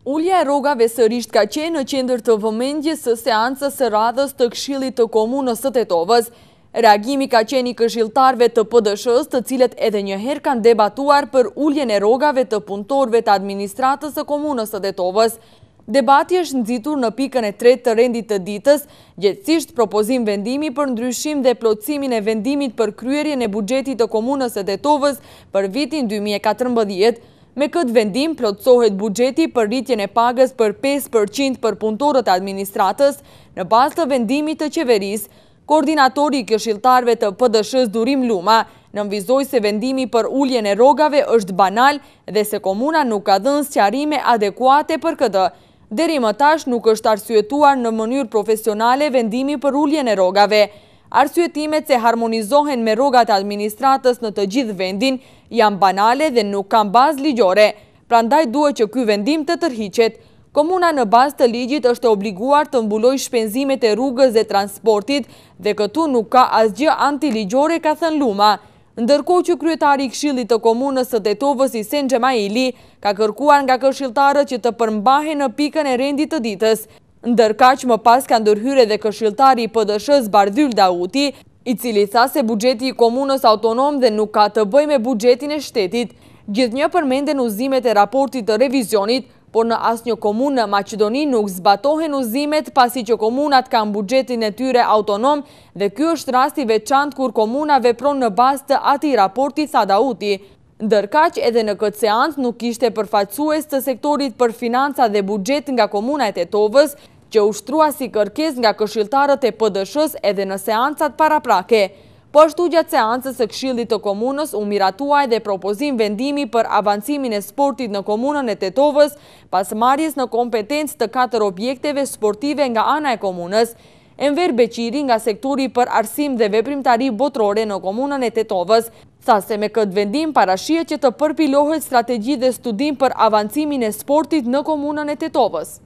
Ulja e rrogave sërisht ka qenë në qendër të vëmendjes së seancës së radhës të Këshillit të Komunës së Tetovës. Reagimi ka qenë i këshilltarëve të PD-s-së, të cilët edhe një herë kanë debatuar për uljen e rrogave të punëtorëve të administratës së Komunës së Tetovës. Debati është nxitur në pikën e 3 të rendit të ditës, gjithsesi propozim vendimi për ndryshim dhe plotësimin e vendimit për kryerjen e buxhetit të Komunës së Tetovës për vitin 2014. Me këtë vendim, plotësohet buxheti për rritjen e pagës për 5% për punëtorët e administratës në bazë të vendimit të qeverisë. Koordinatori i këshilltarëve të PD-s-së Durim Luma nënvizoi se vendimi për uljen e rrogave është banal dhe se komuna nuk ka dhënë sqarime adekuate për këtë. Deri më tash nuk është arsyetuar në mënyrë profesionale vendimi për uljen e rrogave. Arsyetimet se harmonizohen me rrogat e administratës në të gjithë vendin janë banale dhe nuk kanë bazë ligjore, prandaj duhet që ky vendim të tërhiqet. Komuna në bazë të ligjit është obliguar të mbulojë shpenzimet e rrugës dhe transportit dhe këtu nuk ka asgjë antiligjore, ka thënë Luma. Ndërkohë që kryetari i Këshillit të Komunës së Tetovës Isen Xhemaili ka kërkuar nga këshilltarët që të përmbahen në pikën e rendit të ditës. Ndërkaq më pas ka ndërhyrë edhe këshilltari i PD-s-së Bardhyl Dauti, i cili tha se buxheti i komunës autonom dhe nuk ka të bëjë me buxhetin e shtetit. Gjithnjë përmenden uzimet e raportit të revizionit, por në asnjë komunë në Maqedoni nuk zbatohen uzimet pasi që komunat kanë buxhetin e tyre autonom dhe ky është rasti i veçantë kur komuna vepron në bazë të atij raporti, tha Dauti. Ndërkaq edhe në këtë seancë nuk ishte përfaqësues të sektorit për financa dhe buxhet nga komuna e Tetovës, që ushtrua si kërkesë nga këshilltarët e PD-s-së edhe në seancat paraprake. Po ashtu gjatë seancës së Këshillit të Komunës u miratua edhe propozim vendimi për avancimin e sportit në komunën e Tetovës pas marrjes në kompetencë të 4 objekteve sportive nga ana e komunës. Enver Beqiri nga sektori për arsim dhe veprimtari botërore në komunën e Tetovës tha se me këtë vendim parashihet që të përpilohet strategji dhe studim për avancimin e sportit në komunën e Tetovës.